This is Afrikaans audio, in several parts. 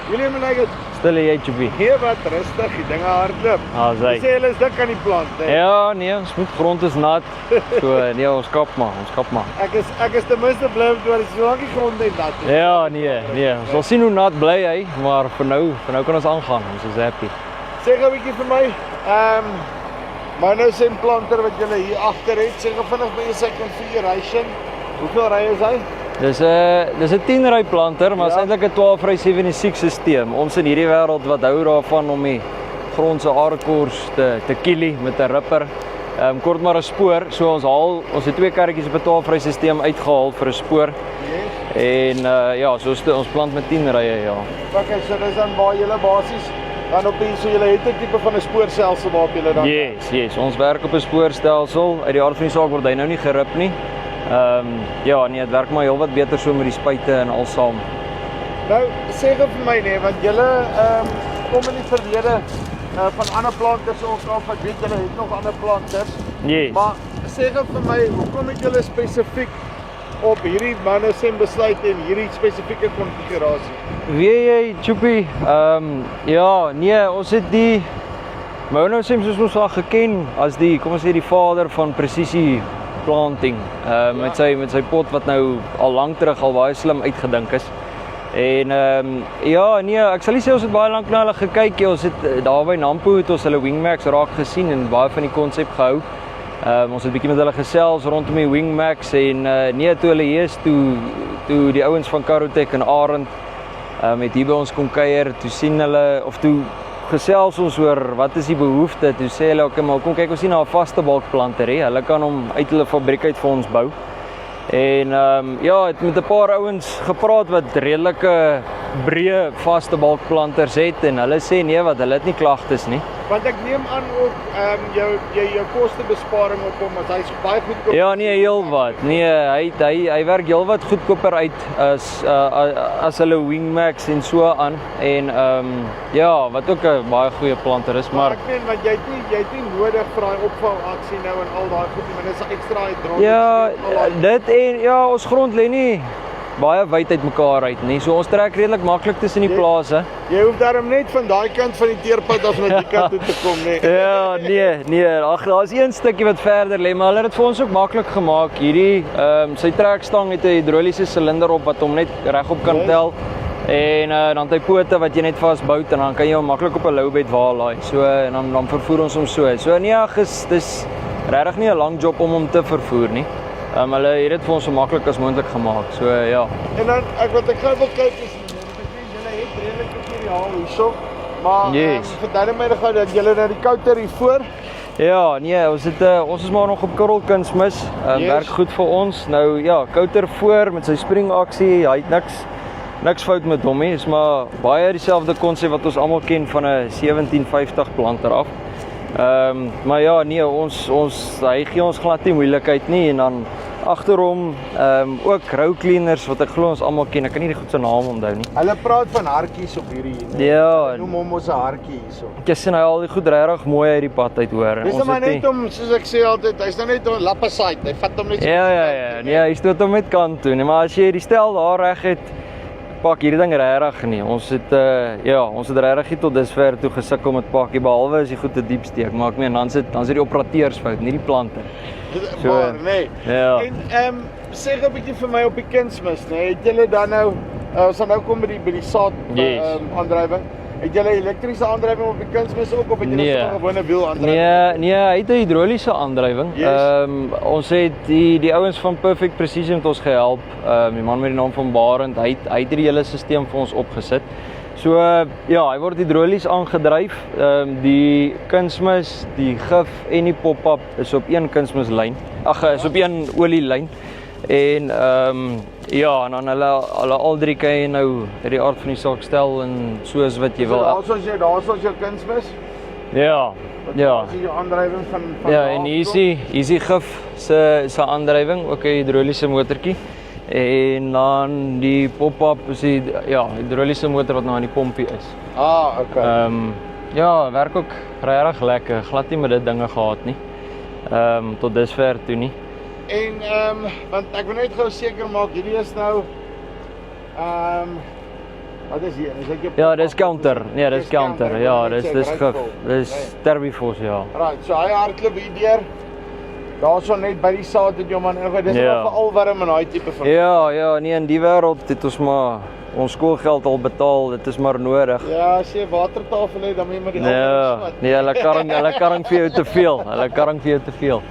William en ek het Stil jy, Chubby. hier wat rustig, die dinge hardloop. Sy. Jy sê hulle is dik aan die plant, hè? Ja, nee, ons moet grond is nat. So, nee, ons kap maar. Ek is ten minste bly om toe solank die grond net nat is. Ja, nee. Ons sal sien hoe nat bly hy, maar vir nou kan ons aangaan. Ons is happy. Sê gou 'n bietjie vir my, maar nou sien planter wat julle hier agter het, sê gou vinnig by jou second figuration. Hoeveel rye is hy? Dis 'n 10-ry planter, maar is eintlik 'n 12-ry 76 stelsel. Ons in hierdie wêreld wat hou daarvan om die grond se aardkors te kielie met 'n ripper. Kort maar 'n spoor. So ons het 2 karretjies op 'n 12-ry stelsel uitgehaal vir 'n spoor. Yes. En ja, so ons plant met 10 rye, ja. Okay, so dis dan waar julle basies dan op die so julle het 'n tipe van 'n spoorstelsel waarop julle dan Yes, ons werk op 'n spoorstelsel. Uit die aard van die saak word hy nou nie gerip nie. Ja, nee, dit werk maar heelwat beter so met die spuite en al saam. Nou, sê gou vir my nee, want julle kom in die verlede van ander planters ook af, ek weet julle het nog ander planters. Yes. Maar sê gou vir my, hoekom het julle spesifiek op hierdie Monosem besluit en hierdie spesifieke konfigurasie? Weet jy, Chubby, ja, nee, ons het die Monosem soos ons al geken as die, kom ons sê die vader van presisie planting, met sy pot wat nou al lank terug al baie slim uitgedink is. En ja, nee, ek sal nie sê ons het baie lank na hulle gekyk, ons het daar by Nampo het ons hulle Wingmax raak gesien en baie van die konsep gehou. Ons het bietjie met hulle gesels rondom die Wingmax en nee, toe hulle hier is, toe die ouens van Karotech en Arend het hier by ons kom kuier, toe sien hulle, of toe gesels ons oor wat is die behoefte, toe sê hulle, okay, maar kom kyk ons sien na 'n vaste balkplanter, hulle kan hom uit hulle fabriek uit vir ons bou. En ja, het met 'n paar ouens gepraat wat redelike breë vaste balkplanters het en hulle sê nee, wat hulle het nie klagtes nie. Want ek neem aan ook jou kostebesparing op hom, as hy's baie goedkoop. Ja, nee, heelwat. Nee, hy werk heelwat goedkoper uit as hulle Wingmax en so aan. En ja, wat ook 'n baie goeie planter is, maar ek meen want jy het nie nodig vir daai opvouaksie nou en al daai goed nie, maar dis 'n ekstra hydrauliese. ja, dit en ja, ons grond lê nie baie wyd uit mekaar uit nie. So ons trek redelik maklik tussen die plase. Jy hoef daarom net van daai kant van die teerpad af na die kant toe te kom, nee. Ja, nee, ag daar's een stukkie wat verder lê, maar hulle het dit vir ons ook maklik gemaak. Hierdie sy trekstang het 'n hidroliese silinder op wat hom net regop kan tel. En dan het hy pote wat jy net vasbou en dan kan jy hom maklik op 'n lowbed waarlaai. So en dan vervoer ons hom so. So nee, dis regtig nie 'n lang job om hom te vervoer nie. Hulle het dit vir ons so maklik as moontlik gemaak. So ja. En dan wat ek gou wil kyk is julle het redelik materiaal hierso, maar Yes. verduidelik my gou dat julle nou die kouter hier voor. Ja, nee, ons is maar nog op korrelkunsmis. Yes. Werk goed vir ons. Nou ja, kouter voor met sy springaksie, hy het niks fout met hom nie. Is maar baie dieselfde konsep wat ons almal ken van 'n 1750 planter af. Maar ja, nee, hy gee ons glad nie moeilikheid nie en dan agter hom ook row cleaners wat ek glo ons almal ken. Ek kan nie die goed se naam onthou nie. Hulle praat van hartjies op hierdie. Ja, Noem hom ons 'n hartjie hierso. ek sien hy al die goed regtig mooi uit die pad uit hoor. Dis maar net om, soos ek sê altyd, hy's nou net 'n lappasite. Hy vat hom net so. Ja, nee, hy stoot hom met kant toe, nee, maar as jy die stel daar reg het, pak hierdie ding regtig nie. Ons het regtig nie tot dusver toe gesukkel met pakkie behalwe as die goed te diep steek, maar ek meen dan sit die operateursfout, nie die plante. So, maar nee. Ja. En sê gou 'n bietjie vir my op die kunsmis, nee, het julle dan nou ons gaan nou kom by die saad Yes. aandrywing. Het julle elektriese aandrywing op die kunsmis ook of het julle Nee. sommer gewone wielaandrywing? Nee, hy het 'n hidroliese aandrywing. Yes. Ons het die ouens van Perfect Precision het ons gehelp. Die man met die naam van Barend, hy het die hele stelsel vir ons opgesit. So ja, hy word hidrolies aangedryf. Die kunsmis, die gif en die pop-up is op een kunsmislyn. Is op een olielyn. En ja, en dan hulle al drie kan jy nou uit die aard van die saak stel en soos wat jy wil. Daar's jou kunsmis. Ja. As jy jou aandrywing van Ja, en hier is die gif se aandrywing, ook 'n hidroliese motortjie. En dan die pop-up is die hidroliese motor wat nou aan die pompie is. Okay. Ja, werk ook regtig lekker. Glad nie met dit dinge gehad nie. Tot dusver toe nie. En want ek wil net gou seker maak hierdie is nou Wat is hier? Is dit jou Ja, dis counter. Nee, dis counter. Ja, dis gif. Dis Terbifos, ja. Right, so hy hardloop hier deur. Daarso net by die saad het jou man ingegooi. Dis Ja. maar veral warm en daai tipe van. Ja, nee, in die wêreld het ons maar ons skoolgeld al betaal, dit is maar nodig. Ja, as jy 'n watertafel het, dan moet jy maar die Ja, nee, hulle karring vir jou te veel. Hulle karring vir jou te veel.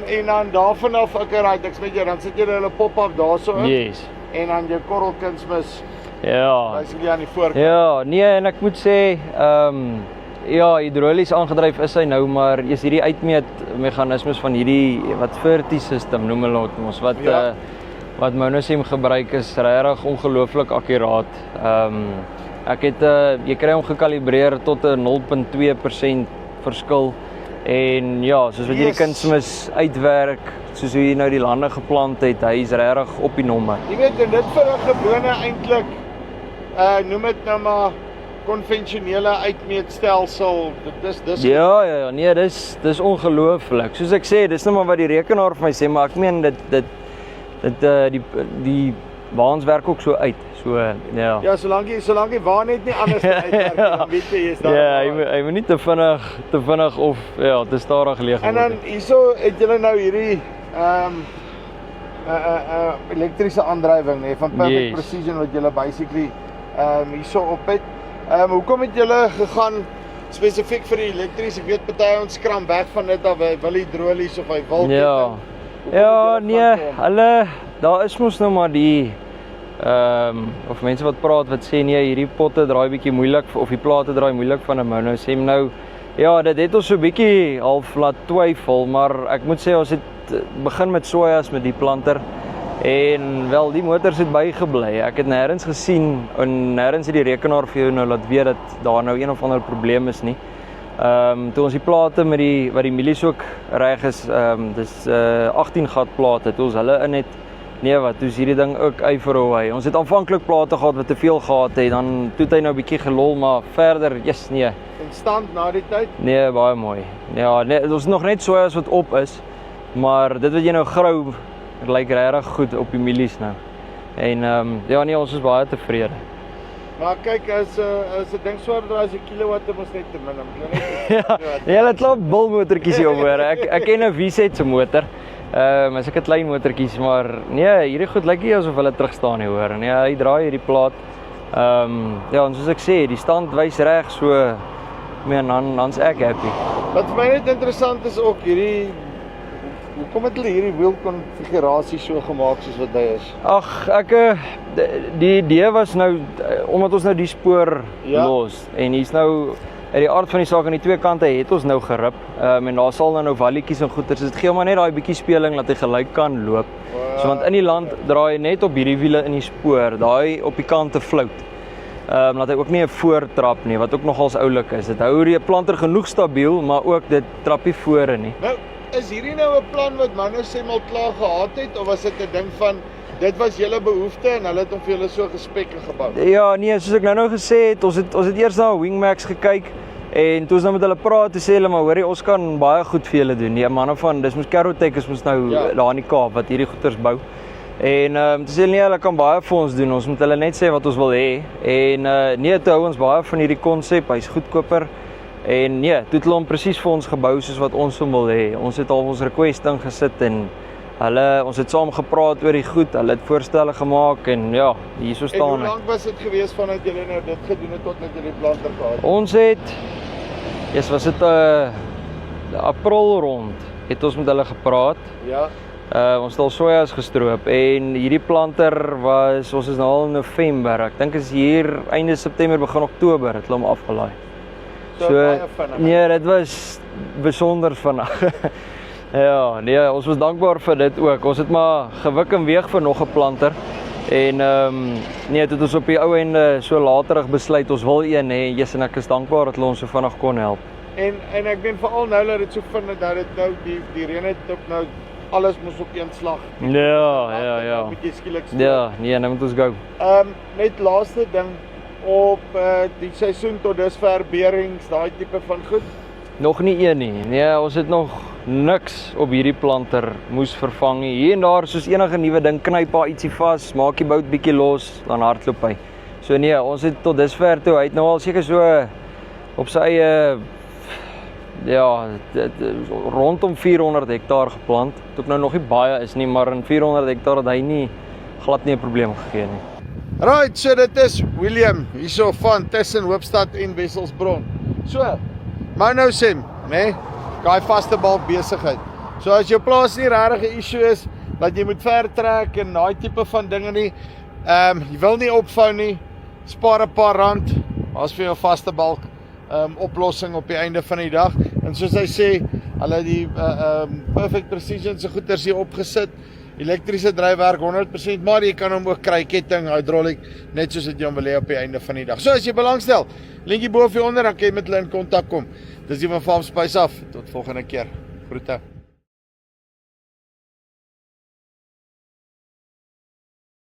En dan daarvan af, okay, right, ek's met jou, dan sit jy hulle pop-up daarso in. Yes. En dan jou korrelkunsmis, Ja. basically aan die voorkant. Ja, nee, en ek moet sê, ja, hidrolies aangedryf is hy nou, maar is hierdie uitmeetmeganismes van hierdie wat Verti system noem hulle dit mos Ja. wat Monosem gebruik is regtig ongelooflik akkuraat. Ek het jy kry hom gekalibreer tot 'n 0.2% verskil. En ja, soos wat jy die kunsmis uitwerk, soos hoe jy nou die lande geplant het, hy is regtig op die nommer. Jy weet, en dit vir 'n gewone eintlik noem dit nou maar konvensionele uitmeetstelsel. Dis Ja, nee, dis ongelooflik. Soos ek sê, dis nou maar wat die rekenaar vir my sê, maar ek meen dit die waans werk ook so uit. So ja. Ja, solank jy waar net nie anders uitwerk nie, dan weet jy jy's daar. Ja, hy moet nie te vinnig of ja, te stadig leeg word. En dan hierso het julle nou hierdie elektriese aandrywing nê van Perfect Yes. Precision wat julle basically hierso op het. Hoekom het julle gegaan spesifiek vir die elektries? Ek weet party ons skram weg van dit af, hy wil hidrolies of hy wil Ja. Ja, nee, daar is mos nou maar die of mense wat praat wat sê nee, hierdie potte draai bietjie moeilik of die plate draai moeilik van 'n Monosem nou. Ja, dit het ons so bietjie half laat twyfel, maar ek moet sê ons het begin met sojas met die planter en wel die motors het bygebly. Ek het nêrens gesien en nêrens het die rekenaar vir jou nou laat weet dat daar nou een of ander probleem is nie. Toe ons die plate met wat die milies ook reg is, dis 18 gat plate, toe ons hulle in het. Nee wat, toe's hierdie ding ook Eiferhoe. Ons het aanvanklik plate gehad wat te veel gehad het, dan toe het hy nou bietjie gelol, maar verder, nee. En stand na die tyd? Nee, baie mooi. Ja, nee, ons nog net sojas wat op is, maar dit wat jy nou grou, lyk regtig goed op die milies nou. En ja nee, ons is baie tevrede. Maar kyk, as 'n ding swaarder as 'n kilowatt, mos net te min. Ja, hulle het klop bulmotortjies hier op hoor. Ek ken 'n V6 se motor. As ek 'n klein motortjies, maar nee, hierdie goed lyk nie asof hulle terug staan nie hoor. Nee, hy draai hierdie plaat. Ja, en soos ek sê, die stand wys reg, so dan's ek happy. Wat vir my net interessant is ook hoekom het hulle hierdie wiel konfigurasie so gemaak soos wat hy is? Ag, die idee was nou omdat ons nou die spoor los en hier's nou uit die aard van die saak aan die twee kante het ons nou gerip. En daar sal nou valletjies en goeters. Dit gee maar net daai bietjie speling dat hy gelyk kan loop. So want in die land draai hy net op hierdie wiele in die spoor, daai op die kante float. Laat hy ook nie 'n voortrap nie, wat ook nogals oulik is. Dit hou die planter genoeg stabiel, maar ook dit trap nie vore nie. Nou, is hierdie nou 'n plan wat Monosem al klaar gehad het of was dit 'n ding van dit was julle behoefte en hulle het hom vir julle so gespek en gebou? Ja, nee, soos ek nou gesê het, ons het eers na Wingmax gekyk en toe ons nou met hulle praat, toe sê hulle maar hoorie, ons kan baie goed vir julle doen. Die manne van dis mos Carotech is mos nou daar in die Kaap wat hierdie goeders bou. En toe sê hulle nee, hulle kan baie vir ons doen. Ons moet hulle net sê wat ons wil hê. En nee, toe hou ons baie van hierdie konsep. Hy's goedkoper. En nee, toe het hulle hom presies vir ons gebou soos wat ons hom wil hê. Ons het al ons request ingesit en ons het saam gepraat oor die goed. Hulle het voorstelle gemaak en ja, hierso En staan hoe lank was dit gewees vanuit julle nou dit gedoen het tot met julle planter gehad? Ons het was dit April rond het ons met hulle gepraat. Ja. Ons het al sojas gestroop en hierdie planter ons is nou al in November. Ek dink is hier einde September begin Oktober het hulle hom afgelaai. So baie vinnig. Nee, dit was besonder vinnig. Ja, nee, ons was dankbaar vir dit ook. Ons het maar gewik en weeg vir nog 'n planter. En nee, dit het ons op die ou einde so laterig besluit ons wil een hê. En ek is dankbaar dat hulle ons so vinnig kon help. En ek ben veral nou dat dit so vinnig dat dit nou die reën het ook nou alles moes op een slag. Ja. Moet jy skielik stop. Ja, nee, nou moet ons go. Net laaste ding op die seisoen tot dusver bearings, daai tipe van goed. Nog nie een nie. Nee, ons het nog niks op hierdie planter moes vervang nie. Hier en daar soos enige nuwe ding knyp daar ietsie vas, maak die bout bietjie los, dan hardloop hy. So nee, ons het tot dusver toe, hy het nou al seker so op sy eie ja, rondom 400 hektaar geplant. Dit ook nou nog nie baie is nie, maar in 400 hektaar het hy nie glad nie 'n probleem gegee nie. Right, so dit is William hierso van tussen Hoopstad en Wesselsbron. So, monosem, né? Daai vaste balk besigheid. So as jou plaas nie regtig 'n issue is dat jy moet vertrek en daai tipe van dinge nie, jy wil nie opvou nie, spaar 'n paar rand, as vir jou vaste balk oplossing op die einde van die dag. En soos hy sê, hulle het die Perfect Precision se goeders hier opgesit. Elektriese dryfwerk 100%, maar jy kan hom ook kry ketting, hydraulic, net soos dit jy hom wil hê op die einde van die dag. So as jy belangstel, linkie bo of hieronder, dan kan jy met hulle in kontak kom. Dis die van Farm Spice af. Tot volgende keer. Groete.